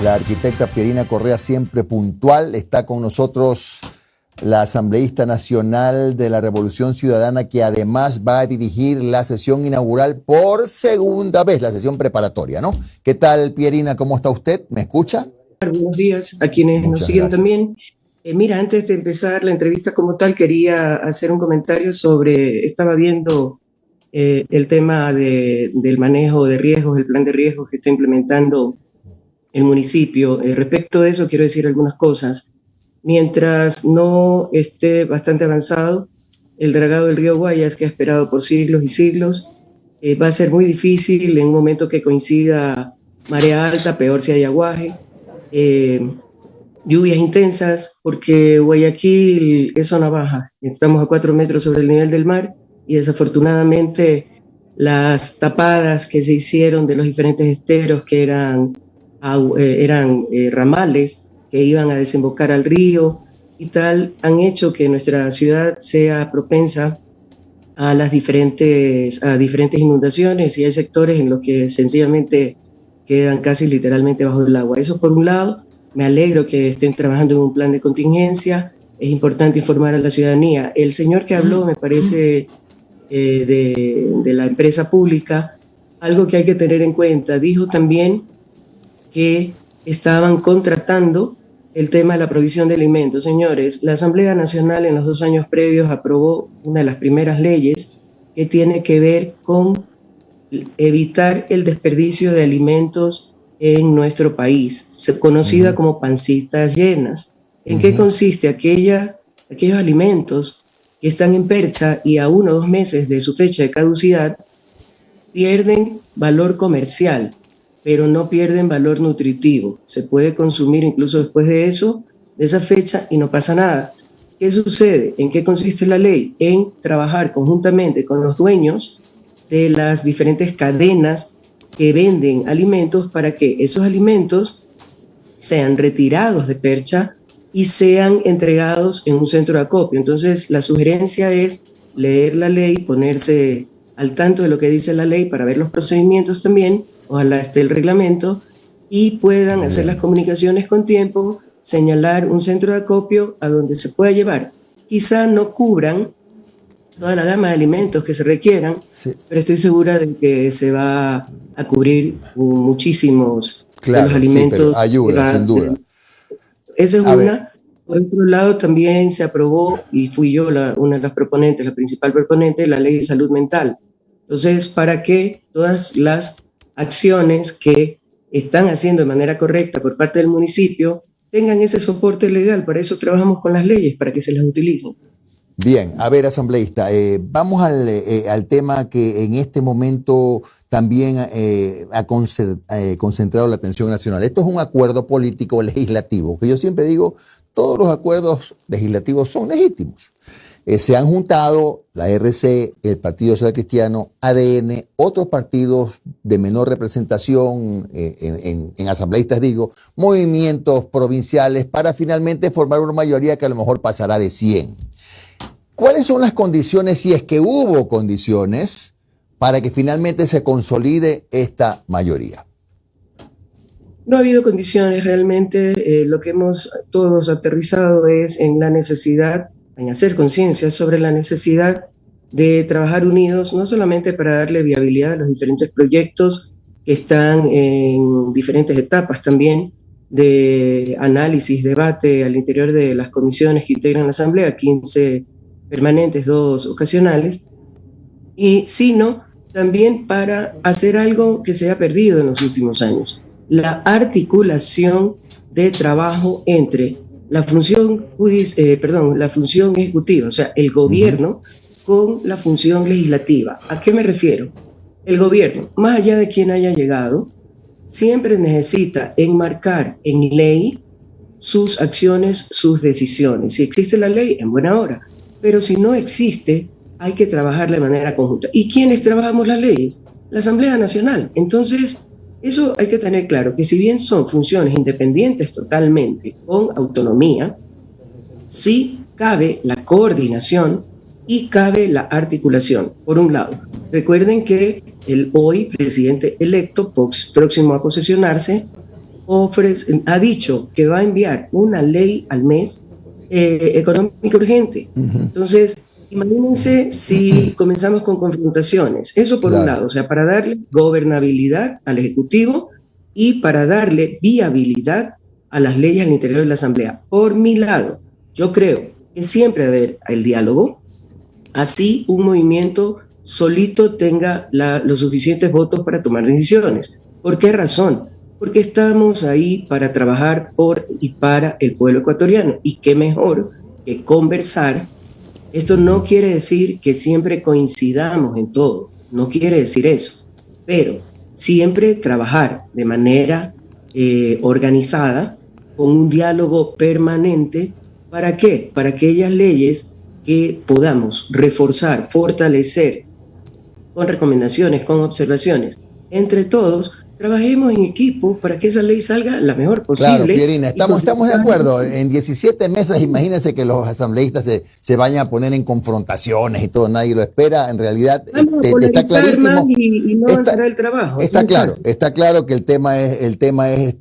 la arquitecta Pierina Correa, siempre puntual. Está con nosotros la asambleísta nacional de la Revolución Ciudadana, que además va a dirigir la sesión inaugural por segunda vez, la sesión preparatoria, ¿no? ¿Qué tal, Pierina? ¿Cómo está usted? ¿Me escucha? Buenos días a quienes nos siguen también. Mira, antes de empezar la entrevista como tal, quería hacer un comentario sobre, estaba viendo el tema del manejo de riesgos, el plan de riesgos que está implementando el municipio. Respecto de eso, quiero decir algunas cosas. Mientras no esté bastante avanzado el dragado del río Guayas, que ha esperado por siglos y siglos, va a ser muy difícil en un momento que coincida marea alta, peor si hay aguaje, lluvias intensas, porque Guayaquil es zona baja, estamos a 4 metros sobre el nivel del mar y desafortunadamente las tapadas que se hicieron de los diferentes esteros que eran ramales que iban a desembocar al río y tal, han hecho que nuestra ciudad sea propensa a diferentes inundaciones, y hay sectores en los que sencillamente quedan casi literalmente bajo el agua. Eso por un lado. Me alegro que estén trabajando en un plan de contingencia. Es importante informar a la ciudadanía. El señor que habló, me parece, de la empresa pública, algo que hay que tener en cuenta. Dijo también que estaban contratando el tema de la provisión de alimentos. Señores, la Asamblea Nacional en los 2 años previos aprobó una de las primeras leyes que tiene que ver con evitar el desperdicio de alimentos en nuestro país, conocida como pancitas llenas. ¿En qué consiste? Aquellos alimentos que están en percha y a 1 o 2 meses de su fecha de caducidad pierden valor comercial, pero no pierden valor nutritivo. Se puede consumir incluso después de eso, de esa fecha, y no pasa nada. ¿Qué sucede? ¿En qué consiste la ley? En trabajar conjuntamente con los dueños de las diferentes cadenas que venden alimentos para que esos alimentos sean retirados de percha y sean entregados en un centro de acopio. Entonces, la sugerencia es leer la ley, ponerse al tanto de lo que dice la ley para ver los procedimientos también, ojalá esté el reglamento, y puedan hacer las comunicaciones con tiempo, señalar un centro de acopio a donde se pueda llevar. Quizá no cubran toda la gama de alimentos que se requieran, sí, pero estoy segura de que se va a cubrir muchísimos de los alimentos. Sí, pero ayuda, sin duda. Esa es una. Por otro lado, también se aprobó, y fui yo una de las proponentes, la principal proponente, la ley de salud mental. Entonces, para que todas las acciones que están haciendo de manera correcta por parte del municipio tengan ese soporte legal, para eso trabajamos con las leyes, para que se las utilicen. Bien, a ver, asambleísta, vamos al tema que en este momento también ha concentrado la atención nacional. Esto es un acuerdo político legislativo, que yo siempre digo, todos los acuerdos legislativos son legítimos. Se han juntado la RC, el Partido Social Cristiano, ADN, otros partidos de menor representación en asambleístas, digo, movimientos provinciales, para finalmente formar una mayoría que a lo mejor pasará de 100. ¿Cuáles son las condiciones, si es que hubo condiciones, para que finalmente se consolide esta mayoría? No ha habido condiciones realmente. Lo que hemos todos aterrizado es en la necesidad, en hacer conciencia sobre la necesidad de trabajar unidos, no solamente para darle viabilidad a los diferentes proyectos que están en diferentes etapas también de análisis, debate al interior de las comisiones que integran la Asamblea, 15 permanentes, 2 ocasionales, y sino también para hacer algo que se ha perdido en los últimos años: la articulación de trabajo entre la función ejecutiva, o sea, el gobierno, con la función legislativa. ¿A qué me refiero? El gobierno, más allá de quien haya llegado, siempre necesita enmarcar en ley sus acciones, sus decisiones. Si existe la ley, en buena hora. Pero si no existe, hay que trabajar de manera conjunta. ¿Y quiénes trabajamos las leyes? La Asamblea Nacional. Entonces, eso hay que tener claro, que si bien son funciones independientes totalmente, con autonomía, sí cabe la coordinación y cabe la articulación, por un lado. Recuerden que el hoy presidente electo, próximo a posesionarse, ha dicho que va a enviar una ley al mes económica urgente. Entonces, imagínense si comenzamos con confrontaciones. Eso por un lado, o sea, para darle gobernabilidad al Ejecutivo y para darle viabilidad a las leyes al interior de la Asamblea. Por mi lado, yo creo que siempre debe haber el diálogo, así un movimiento solito tenga los suficientes votos para tomar decisiones. ¿Por qué razón? Porque estamos ahí para trabajar por y para el pueblo ecuatoriano. Y qué mejor que conversar. Esto no quiere decir que siempre coincidamos en todo, no quiere decir eso, pero siempre trabajar de manera organizada, con un diálogo permanente. ¿Para qué? Para aquellas leyes que podamos reforzar, fortalecer, con recomendaciones, con observaciones, entre todos, trabajemos en equipo para que esa ley salga la mejor posible. Claro, Pierina, estamos de acuerdo. En 17 meses, imagínense que los asambleístas se vayan a poner en confrontaciones y todo, nadie lo espera. En realidad, está clarísimo. Y no avanzará el trabajo. Está claro que el tema es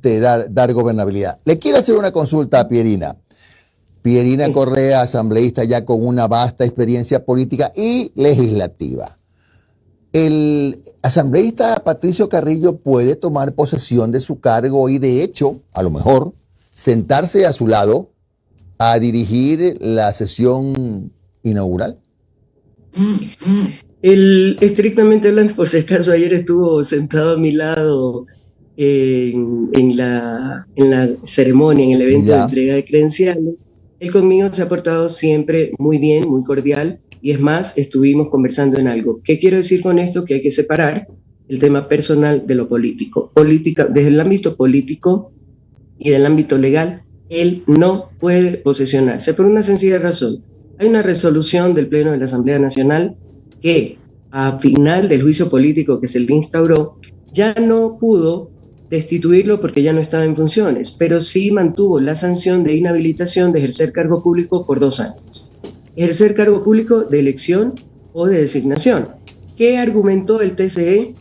dar gobernabilidad. Le quiero hacer una consulta a Pierina. Pierina Correa, asambleísta ya con una vasta experiencia política y legislativa. El asambleísta Patricio Carrillo puede tomar posesión de su cargo y, de hecho, a lo mejor, sentarse a su lado a dirigir la sesión inaugural. Estrictamente hablando, por si acaso, ayer estuvo sentado a mi lado en la ceremonia, en el evento de entrega de credenciales. Él conmigo se ha portado siempre muy bien, muy cordial. Y es más, estuvimos conversando en algo. ¿Qué quiero decir con esto? Que hay que separar el tema personal de lo político. Desde el ámbito político y del ámbito legal, él no puede posesionarse por una sencilla razón. Hay una resolución del Pleno de la Asamblea Nacional que, a final del juicio político que se le instauró, ya no pudo destituirlo porque ya no estaba en funciones, pero sí mantuvo la sanción de inhabilitación de ejercer cargo público por 2 años. Ejercer cargo público de elección o de designación. ¿Qué argumentó el TCE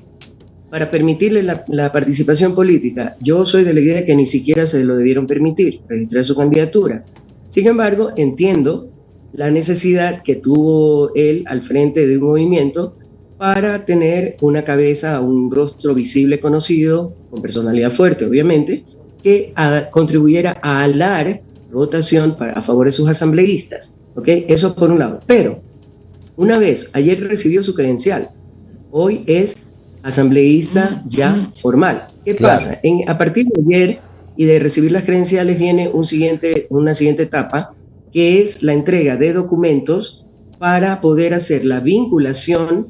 para permitirle la participación política? Yo soy de la idea que ni siquiera se lo debieron permitir, registrar su candidatura. Sin embargo, entiendo la necesidad que tuvo él al frente de un movimiento para tener una cabeza, un rostro visible, conocido, con personalidad fuerte, obviamente, que contribuyera a alar votación a favor de sus asambleístas. ¿Okay? Eso por un lado. Pero, una vez, ayer recibió su credencial, hoy es asambleísta ya formal. ¿Qué pasa? A partir de ayer y de recibir las credenciales viene una siguiente etapa, que es la entrega de documentos para poder hacer la vinculación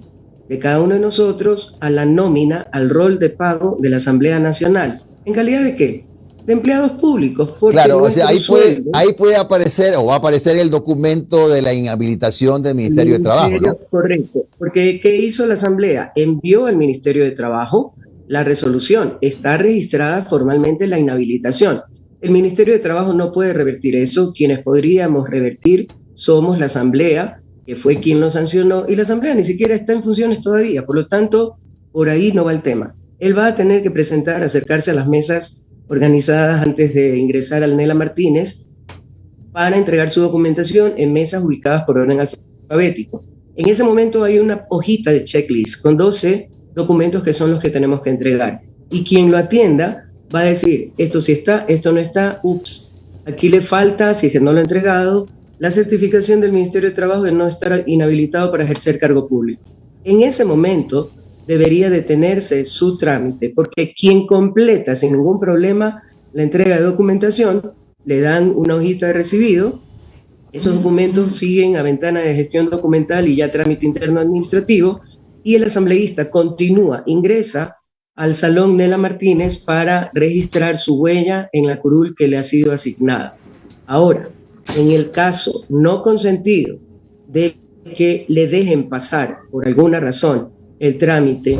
de cada uno de nosotros a la nómina, al rol de pago de la Asamblea Nacional. ¿En calidad de qué? De empleados públicos. Claro, o sea, ahí puede aparecer o va a aparecer el documento de la inhabilitación del Ministerio de Trabajo, ¿no? Correcto, porque ¿qué hizo la Asamblea? Envió al Ministerio de Trabajo la resolución, está registrada formalmente la inhabilitación. El Ministerio de Trabajo no puede revertir eso, quienes podríamos revertir somos la Asamblea, que fue quien lo sancionó, y la Asamblea ni siquiera está en funciones todavía, por lo tanto, por ahí no va el tema. Él va a tener que acercarse a las mesas organizadas antes de ingresar al Nela Martínez para entregar su documentación en mesas ubicadas por orden alfabético. En ese momento hay una hojita de checklist con 12 documentos que son los que tenemos que entregar. Y quien lo atienda va a decir, esto sí está, esto no está, ups, aquí le falta, si es que no lo ha entregado, la certificación del Ministerio de Trabajo de no estar inhabilitado para ejercer cargo público. En ese momento debería detenerse su trámite, porque quien completa sin ningún problema la entrega de documentación, le dan una hojita de recibido, esos documentos siguen a ventana de gestión documental y ya trámite interno administrativo, y el asambleísta continúa, ingresa al Salón Nela Martínez para registrar su huella en la curul que le ha sido asignada. Ahora, en el caso no consentido de que le dejen pasar por alguna razón el trámite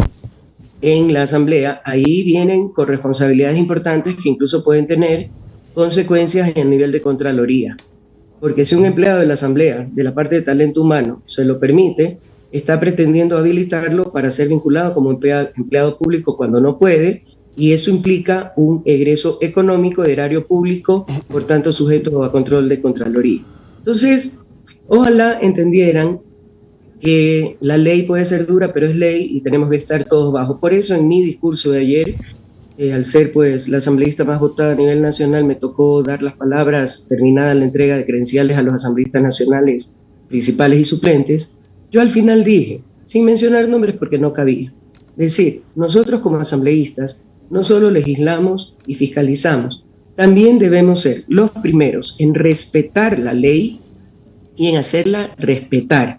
en la asamblea, ahí vienen corresponsabilidades importantes que incluso pueden tener consecuencias en el nivel de Contraloría. Porque si un empleado de la asamblea, de la parte de talento humano, se lo permite, está pretendiendo habilitarlo para ser vinculado como empleado público cuando no puede, y eso implica un egreso económico de erario público, por tanto sujeto a control de Contraloría. Entonces, ojalá entendieran que la ley puede ser dura, pero es ley y tenemos que estar todos bajo. Por eso en mi discurso de ayer, al ser pues la asambleísta más votada a nivel nacional, me tocó dar las palabras terminada la entrega de credenciales a los asambleístas nacionales principales y suplentes. Yo al final dije, sin mencionar nombres porque no cabía, decir, nosotros como asambleístas no solo legislamos y fiscalizamos, también debemos ser los primeros en respetar la ley y en hacerla respetar.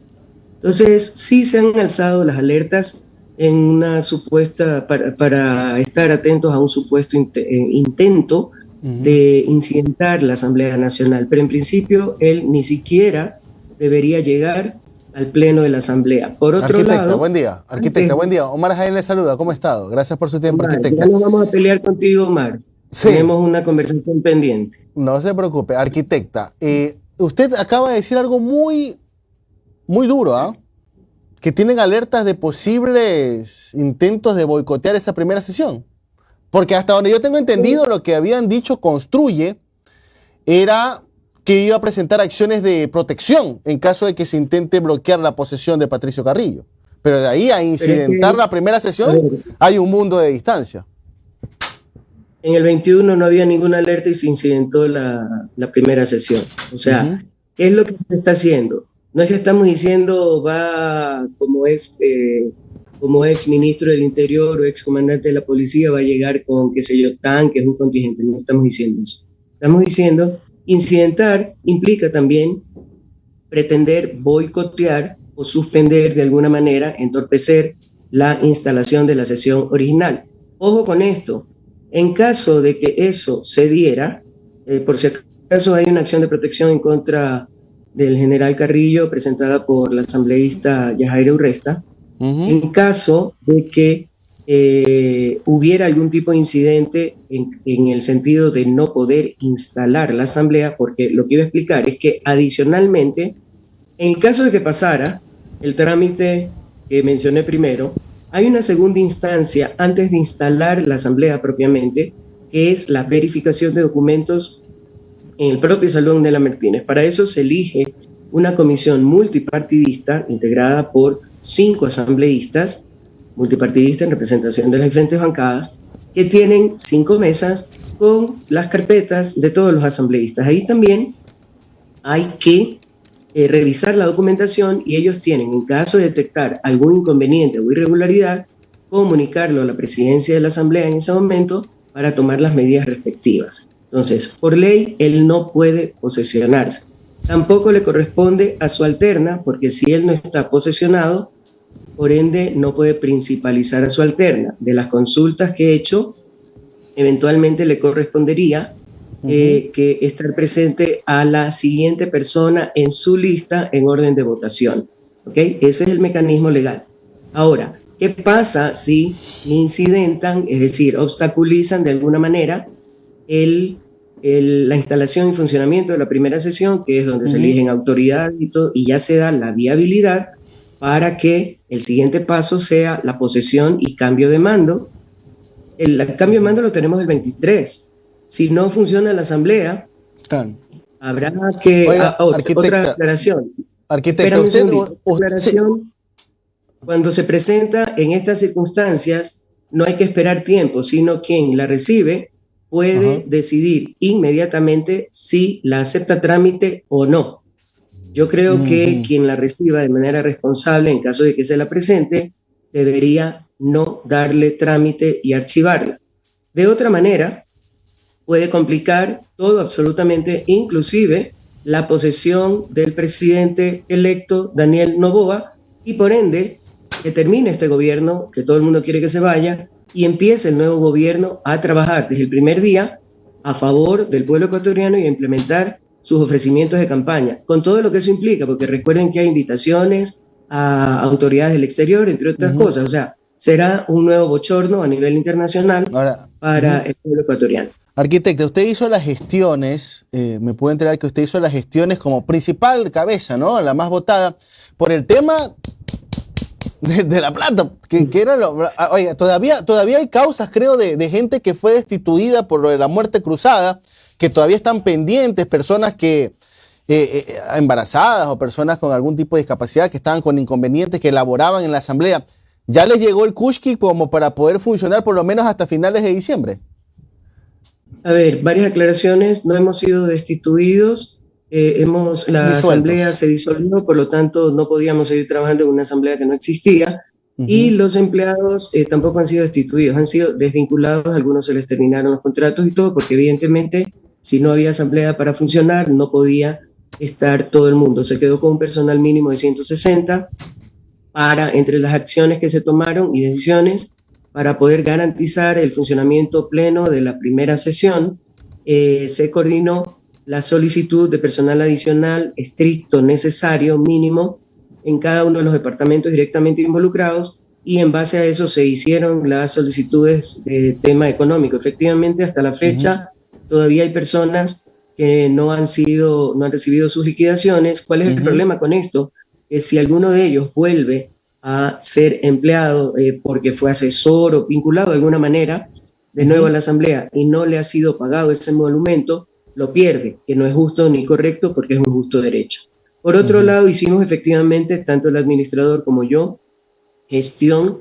Entonces, sí se han alzado las alertas en una supuesta, para estar atentos a un supuesto intento de incidentar la Asamblea Nacional, pero en principio él ni siquiera debería llegar al pleno de la Asamblea. Por otro lado... Buen día. Arquitecta, buen día. Omar Jaén le saluda. ¿Cómo ha estado? Gracias por su tiempo, Omar, arquitecta. ya no vamos a pelear contigo, Omar. Sí. Tenemos una conversación pendiente. No se preocupe. Arquitecta, usted acaba de decir algo muy duro, ¿ah? Que tienen alertas de posibles intentos de boicotear esa primera sesión. Porque hasta donde yo tengo entendido, lo que habían dicho Construye era que iba a presentar acciones de protección en caso de que se intente bloquear la posesión de Patricio Carrillo. Pero de ahí a incidentar la primera sesión, hay un mundo de distancia. En el 21 no había ninguna alerta y se incidentó la primera sesión. O sea, ¿qué es lo que se está haciendo? No es que estamos diciendo va como ex ministro del Interior o ex comandante de la policía va a llegar con, qué sé yo, tanques, un contingente. No estamos diciendo eso. Estamos diciendo, incidentar implica también pretender boicotear o suspender de alguna manera, entorpecer la instalación de la sesión original. Ojo con esto, en caso de que eso se diera, por si acaso hay una acción de protección en contra del general Carrillo presentada por la asambleísta Yajaira Urresta, en caso de que hubiera algún tipo de incidente en el sentido de no poder instalar la asamblea, porque lo que iba a explicar es que adicionalmente, en el caso de que pasara el trámite que mencioné primero, hay una segunda instancia antes de instalar la asamblea propiamente, que es la verificación de documentos en el propio Salón de la Martínez. Para eso se elige una comisión multipartidista integrada por 5 asambleístas, multipartidistas en representación de las diferentes bancadas, que tienen 5 mesas con las carpetas de todos los asambleístas. Ahí también hay que revisar la documentación y ellos tienen, en caso de detectar algún inconveniente o irregularidad, comunicarlo a la presidencia de la asamblea en ese momento para tomar las medidas respectivas. Entonces, por ley, él no puede posesionarse. Tampoco le corresponde a su alterna, porque si él no está posesionado, por ende no puede principalizar a su alterna. De las consultas que he hecho, eventualmente le correspondería que estar presente a la siguiente persona en su lista en orden de votación. ¿Okay? Ese es el mecanismo legal. Ahora, ¿qué pasa si incidentan, es decir, obstaculizan de alguna manera la instalación y funcionamiento de la primera sesión, que es donde se eligen autoridades y todo, y ya se da la viabilidad para que el siguiente paso sea la posesión y cambio de mando? El cambio de mando lo tenemos el 23. Si no funciona la asamblea, habrá que... otra aclaración. Arquitecta, aclaración. Cuando se presenta en estas circunstancias, no hay que esperar tiempo, sino quien la recibe puede decidir inmediatamente si la acepta trámite o no. Yo creo que quien la reciba de manera responsable, en caso de que se la presente, debería no darle trámite y archivarla. De otra manera, puede complicar todo absolutamente, inclusive la posesión del presidente electo Daniel Noboa, y por ende que termine este gobierno, que todo el mundo quiere que se vaya, y empiece el nuevo gobierno a trabajar desde el primer día a favor del pueblo ecuatoriano y a implementar sus ofrecimientos de campaña, con todo lo que eso implica, porque recuerden que hay invitaciones a autoridades del exterior, entre otras cosas. O sea, será un nuevo bochorno a nivel internacional para el pueblo ecuatoriano. Arquitecta, usted hizo las gestiones, me puedo enterar que usted hizo las gestiones como principal cabeza, ¿no? La más votada, por el tema de La Plata, que era oiga, todavía hay causas, creo, de gente que fue destituida por lo de la muerte cruzada, que todavía están pendientes, personas que embarazadas o personas con algún tipo de discapacidad que estaban con inconvenientes, que laboraban en la asamblea. ¿Ya les llegó el Kushki como para poder funcionar por lo menos hasta finales de diciembre? A ver, varias aclaraciones. No hemos sido destituidos. La asamblea se disolvió, por lo tanto no podíamos seguir trabajando en una asamblea que no existía. Y los empleados tampoco han sido destituidos, han sido desvinculados. A algunos se les terminaron los contratos y todo, porque evidentemente si no había asamblea para funcionar no podía estar todo el mundo. Se quedó con un personal mínimo de 160 entre las acciones que se tomaron y decisiones para poder garantizar el funcionamiento pleno de la primera sesión. Se coordinó la solicitud de personal adicional estricto, necesario, mínimo, en cada uno de los departamentos directamente involucrados, y en base a eso se hicieron las solicitudes de tema económico. Efectivamente, hasta la fecha, todavía hay personas que no han recibido sus liquidaciones. ¿Cuál es el problema con esto? Que si alguno de ellos vuelve a ser empleado porque fue asesor o vinculado de alguna manera de nuevo a la asamblea y no le ha sido pagado ese emolumento, lo pierde, que no es justo ni correcto porque es un justo derecho. Por otro lado, hicimos efectivamente, tanto el administrador como yo, gestión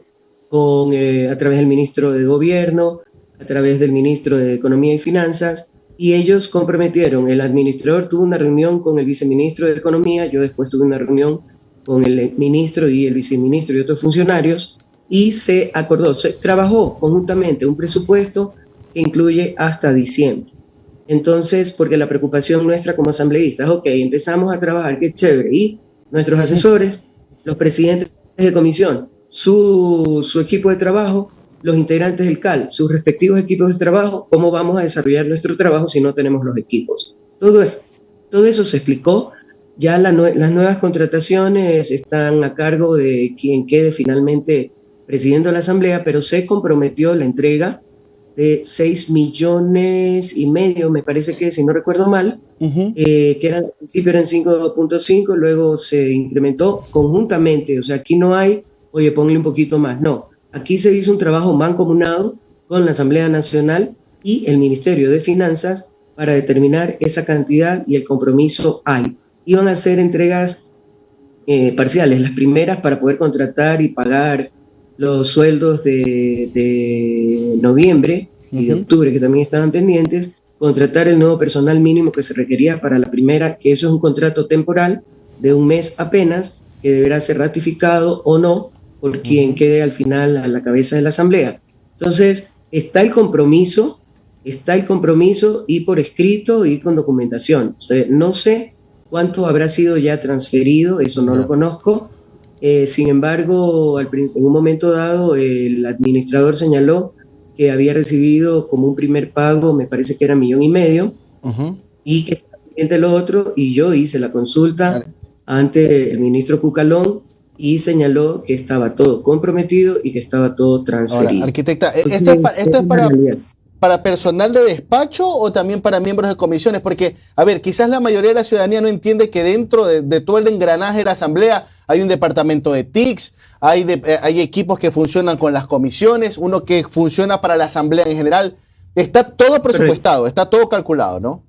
a través del ministro de Gobierno, a través del ministro de Economía y Finanzas, y ellos comprometieron. El administrador tuvo una reunión con el viceministro de Economía, yo después tuve una reunión con el ministro y el viceministro y otros funcionarios, y se acordó, se trabajó conjuntamente un presupuesto que incluye hasta diciembre. Entonces, porque la preocupación nuestra como asambleístas, ok, empezamos a trabajar, qué chévere, y nuestros asesores, los presidentes de comisión, su equipo de trabajo, los integrantes del CAL, sus respectivos equipos de trabajo, ¿cómo vamos a desarrollar nuestro trabajo si no tenemos los equipos? Todo eso se explicó. Ya las nuevas contrataciones están a cargo de quien quede finalmente presidiendo la asamblea, pero se comprometió la entrega de 6,5 millones, me parece que, si no recuerdo mal, que al principio eran 5.5, luego se incrementó conjuntamente. O sea, aquí no hay, oye, ponle un poquito más, no. Aquí se hizo un trabajo mancomunado con la Asamblea Nacional y el Ministerio de Finanzas para determinar esa cantidad, y el compromiso hay. Iban a ser entregas parciales, las primeras para poder contratar y pagar los sueldos de noviembre y de octubre, que también estaban pendientes, contratar el nuevo personal mínimo que se requería para la primera, que eso es un contrato temporal de un mes apenas, que deberá ser ratificado o no por quien quede al final a la cabeza de la asamblea. Entonces, está el compromiso y por escrito y con documentación. O sea, no sé cuánto habrá sido ya transferido, eso no lo conozco. Sin embargo, en un momento dado, el administrador señaló que había recibido como un primer pago, me parece que era 1,5 millones, y que estaba pendiente lo otro, y yo hice la consulta ante el ministro Cucalón y señaló que estaba todo comprometido y que estaba todo transferido. Ahora, arquitecta, ¿esto es para personal de despacho o también para miembros de comisiones? Porque, a ver, quizás la mayoría de la ciudadanía no entiende que dentro de todo el engranaje de la asamblea hay un departamento de TICs, hay equipos que funcionan con las comisiones, uno que funciona para la asamblea en general. Está todo presupuestado, está todo calculado, ¿no?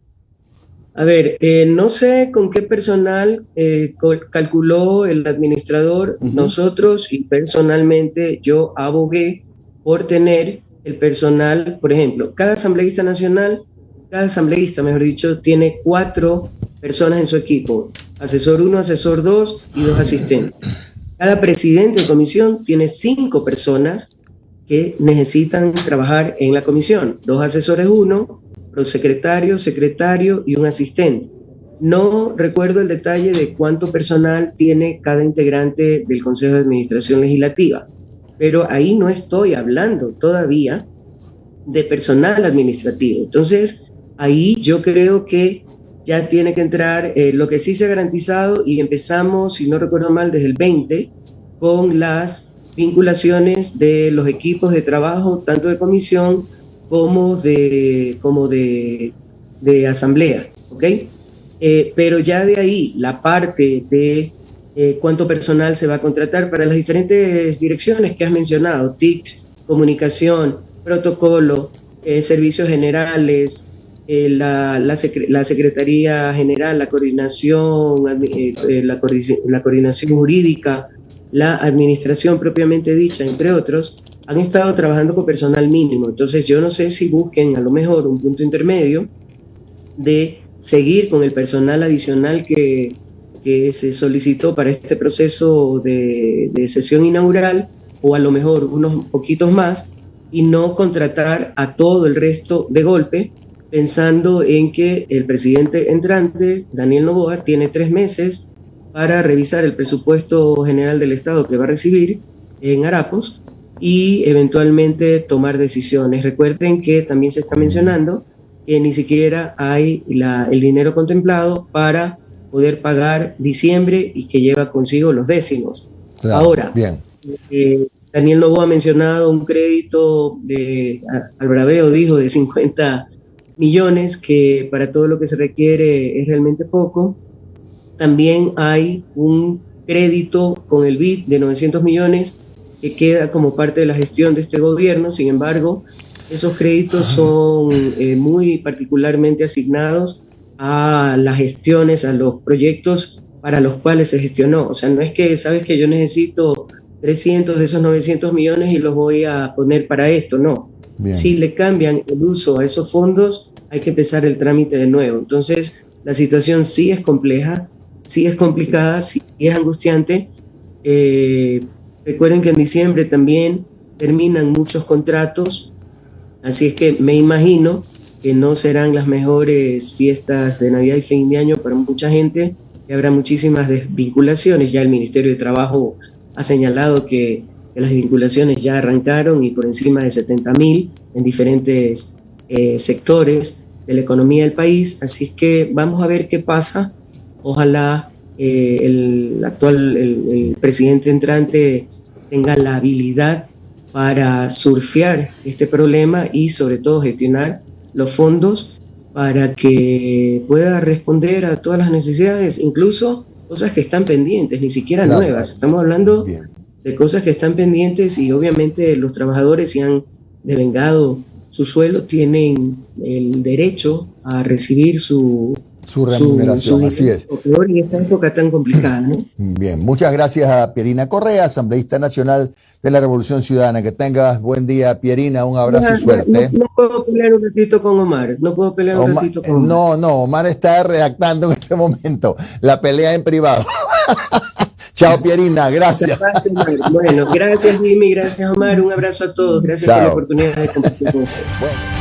A ver, no sé con qué personal calculó el administrador. Nosotros, y personalmente yo abogué por tener el personal. Por ejemplo, cada asambleísta, mejor dicho, tiene 4 personas en su equipo: asesor 1, asesor 2 y 2 asistentes. Cada presidente de comisión tiene 5 personas que necesitan trabajar en la comisión: 2 asesores 1, prosecretario, secretario y un asistente. No recuerdo el detalle de cuánto personal tiene cada integrante del Consejo de Administración Legislativa, pero ahí no estoy hablando todavía de personal administrativo. Entonces, ahí yo creo que ya tiene que entrar lo que sí se ha garantizado, y empezamos, si no recuerdo mal, desde el 20, con las vinculaciones de los equipos de trabajo, tanto de comisión como de asamblea, ¿ok? Pero ya de ahí, la parte de cuánto personal se va a contratar para las diferentes direcciones que has mencionado: TIC, comunicación, protocolo, servicios generales, la Secretaría General, la coordinación, la coordinación jurídica, la administración propiamente dicha, entre otros, han estado trabajando con personal mínimo. Entonces yo no sé si busquen a lo mejor un punto intermedio de seguir con el personal adicional que se solicitó para este proceso de sesión inaugural, o a lo mejor unos poquitos más, y no contratar a todo el resto de golpe, pensando en que el presidente entrante, Daniel Noboa, tiene 3 meses para revisar el presupuesto general del Estado que va a recibir en harapos y eventualmente tomar decisiones. Recuerden que también se está mencionando que ni siquiera hay el dinero contemplado para poder pagar diciembre y que lleva consigo los décimos. Claro, ahora, bien. Daniel Noboa ha mencionado un crédito al braveo, dijo, de 50 millones, que para todo lo que se requiere es realmente poco. También hay un crédito con el BID de 900 millones que queda como parte de la gestión de este gobierno. Sin embargo, esos créditos son muy particularmente asignados a las gestiones, a los proyectos para los cuales se gestionó. O sea, no es que, sabes que yo necesito 300 de esos 900 millones y los voy a poner para esto, no. Bien. Si le cambian el uso a esos fondos, hay que empezar el trámite de nuevo. Entonces, la situación sí es compleja, sí es complicada, sí es angustiante. Recuerden que en diciembre también terminan muchos contratos, así es que me imagino que no serán las mejores fiestas de Navidad y fin de año para mucha gente, que habrá muchísimas desvinculaciones. Ya el Ministerio de Trabajo ha señalado que las vinculaciones ya arrancaron y por encima de 70.000 en diferentes sectores de la economía del país. Así es que vamos a ver qué pasa. Ojalá el presidente entrante tenga la habilidad para surfear este problema y sobre todo gestionar los fondos para que pueda responder a todas las necesidades, incluso cosas que están pendientes, ni siquiera nuevas. Estamos hablando de cosas que están pendientes, y obviamente los trabajadores, si han devengado su sueldo, tienen el derecho a recibir su remuneración, así es. Y esta época tan complicada, ¿no? Bien, muchas gracias a Pierina Correa, asambleísta nacional de la Revolución Ciudadana. Que tengas buen día, Pierina, un abrazo y suerte. No puedo pelear un ratito con Omar, No, Omar está redactando en este momento la pelea en privado. Chao, Pierina, gracias. Bueno, gracias, Jimmy, gracias, Omar, un abrazo a todos, gracias por la oportunidad de compartir con ustedes. Bueno.